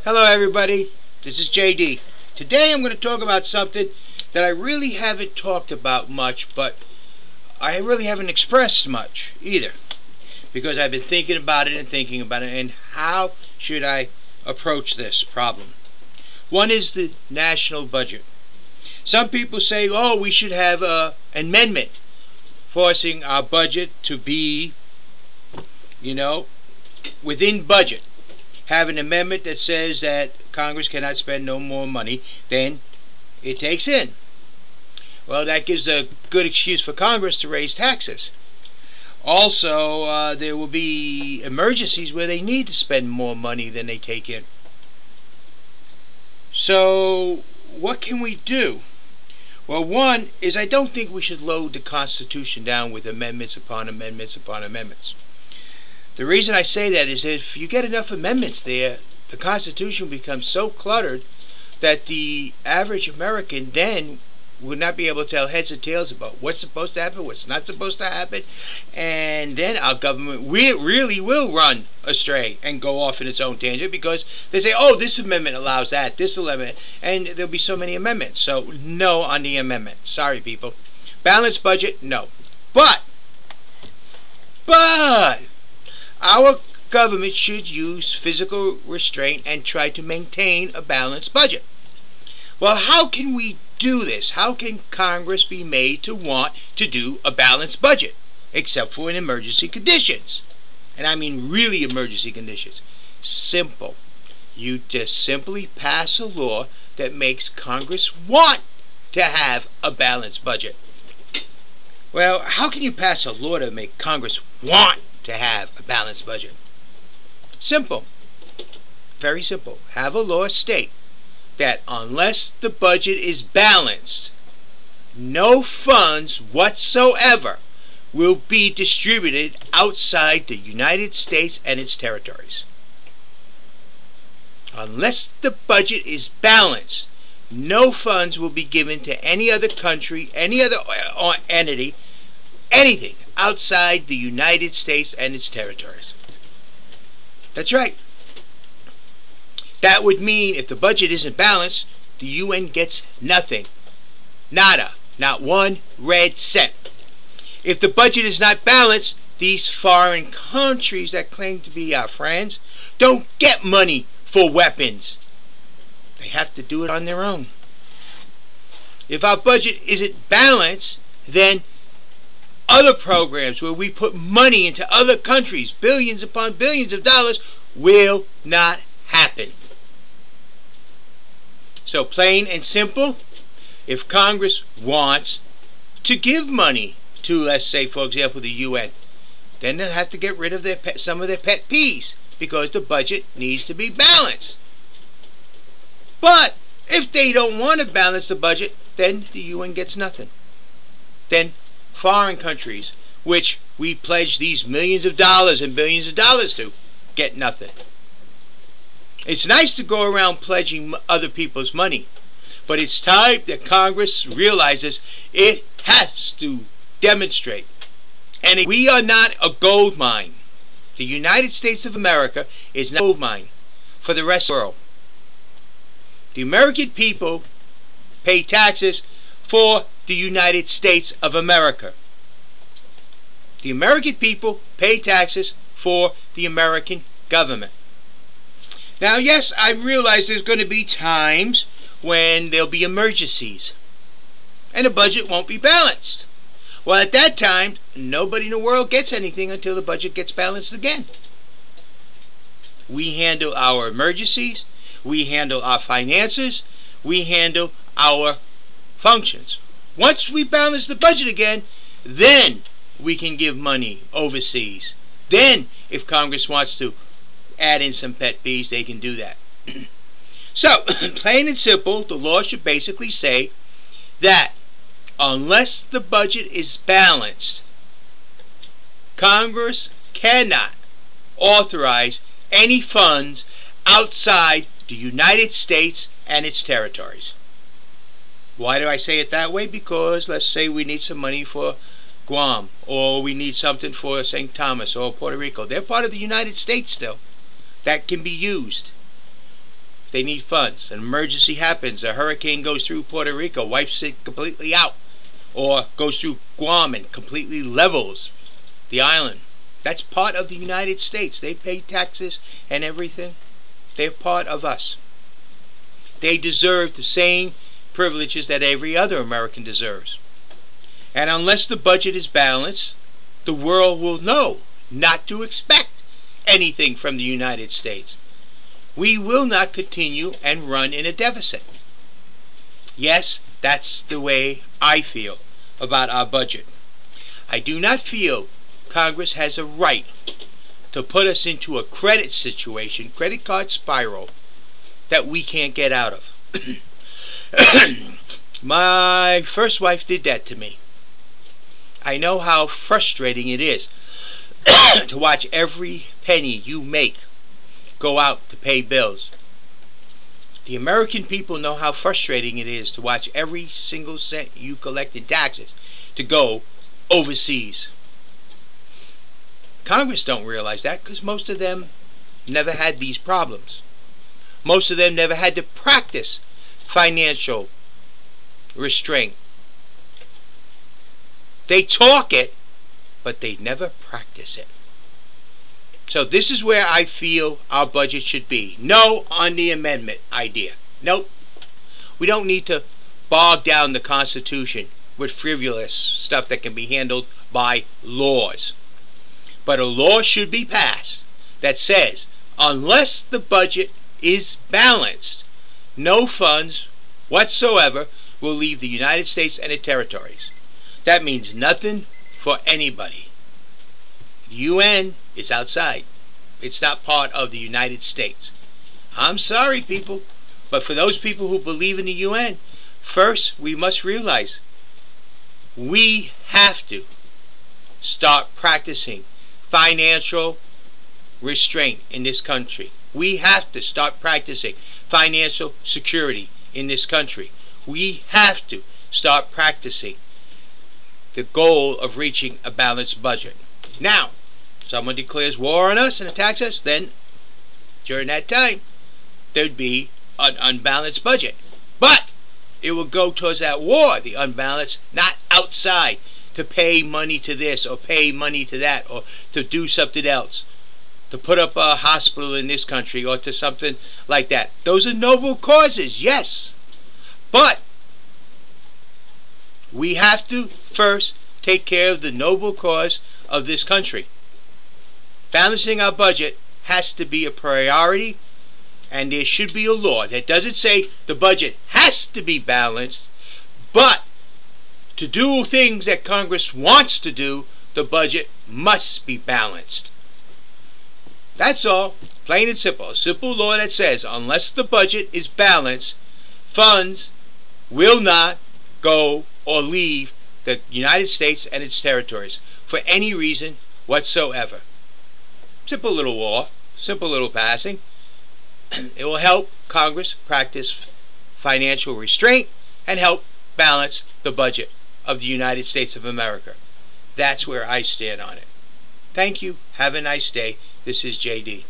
Hello everybody, this is JD. Today I'm going to talk about something that I really haven't talked about much, but I really haven't expressed much either, because I've been thinking about it and how should I approach this problem. One is the national budget. Some people say, oh, we should have an amendment forcing our budget to be, within budget. Have an amendment that says that Congress cannot spend no more money than it takes in. Well, that gives a good excuse for Congress to raise taxes. Also, there will be emergencies where they need to spend more money than they take in. So, what can we do? Well, one is I don't think we should load the Constitution down with amendments upon amendments upon amendments. The reason I say that is if you get enough amendments there, the Constitution becomes so cluttered that the average American then would not be able to tell heads or tails about what's supposed to happen, what's not supposed to happen, and then our government really will run astray and go off in its own tangent because they say, oh, this amendment allows that, this amendment, and there'll be so many amendments. So no on the amendment. Sorry, people. Balanced budget, no. But our government should use physical restraint and try to maintain a balanced budget. Well, how can we do this? How can Congress be made to want to do a balanced budget? Except for in emergency conditions. And I mean really emergency conditions. Simple. You just simply pass a law that makes Congress want to have a balanced budget. Well, how can you pass a law to make Congress want to have a balanced budget? Simple. Very simple. Have a law state that unless the budget is balanced, no funds whatsoever will be distributed outside the United States and its territories. Unless the budget is balanced, no funds will be given to any other country, any other entity, anything outside the United States and its territories. That's right. That would mean if the budget isn't balanced, the UN gets nothing. Nada. Not one red cent. If the budget is not balanced, these foreign countries that claim to be our friends don't get money for weapons. They have to do it on their own. If our budget isn't balanced, then other programs where we put money into other countries, billions upon billions of dollars, will not happen. So plain and simple, if Congress wants to give money to, let's say, for example, the UN, then they'll have to get rid of some of their pet peeves because the budget needs to be balanced. But if they don't want to balance the budget, then the UN gets nothing. Then foreign countries, which we pledge these millions of dollars and billions of dollars to, get nothing. It's nice to go around pledging other people's money, but it's time that Congress realizes it has to demonstrate. And we are not a gold mine. The United States of America is not a gold mine for the rest of the world. The American people pay taxes for the United States of America. The American people pay taxes for the American government. Now, yes, I realize there's going to be times when there'll be emergencies and the budget won't be balanced. Well, at that time, nobody in the world gets anything until the budget gets balanced again. We handle our emergencies, we handle our finances, we handle our functions. Once we balance the budget again, then we can give money overseas. Then, if Congress wants to add in some pet peeves, they can do that. So, plain and simple, the law should basically say that unless the budget is balanced, Congress cannot authorize any funds outside the United States and its territories. Why do I say it that way? Because let's say we need some money for Guam, or we need something for St. Thomas or Puerto Rico. They're part of the United States still. That can be used. They need funds. An emergency happens. A hurricane goes through Puerto Rico, wipes it completely out. Or goes through Guam and completely levels the island. That's part of the United States. They pay taxes and everything. They're part of us. They deserve the same privileges that every other American deserves. And unless the budget is balanced, the world will know not to expect anything from the United States. We will not continue and run in a deficit. Yes, that's the way I feel about our budget. I do not feel Congress has a right to put us into a credit situation, credit card spiral, that we can't get out of. My first wife did that to me. I know how frustrating it is to watch every penny you make go out to pay bills. The American people know how frustrating it is to watch every single cent you collect in taxes to go overseas. Congress don't realize that because most of them never had these problems. Most of them never had to practice financial restraint. They talk it, but they never practice it. So this is where I feel our budget should be. No on the amendment idea. Nope. We don't need to bog down the Constitution with frivolous stuff that can be handled by laws. But a law should be passed that says, unless the budget is balanced, no funds whatsoever will leave the United States and its territories. That means nothing for anybody. The UN is outside. It's not part of the United States. I'm sorry, people, but for those people who believe in the UN, first we must realize we have to start practicing financial restraint in this country. We have to start practicing financial security in this country. We have to start practicing the goal of reaching a balanced budget. Now, someone declares war on us and attacks us, then during that time there'd be an unbalanced budget. But it will go towards that war, the unbalance, not outside to pay money to this or pay money to that or to do something else, to put up a hospital in this country or to something like that. Those are noble causes, yes, but we have to first take care of the noble cause of this country. Balancing our budget has to be a priority, and there should be a law that doesn't say the budget has to be balanced, but to do things that Congress wants to do, the budget must be balanced. That's all. Plain and simple. A simple law that says unless the budget is balanced, funds will not go or leave the United States and its territories for any reason whatsoever. Simple little law, simple little passing. It will help Congress practice financial restraint and help balance the budget of the United States of America. That's where I stand on it. Thank you. Have a nice day. This is JD.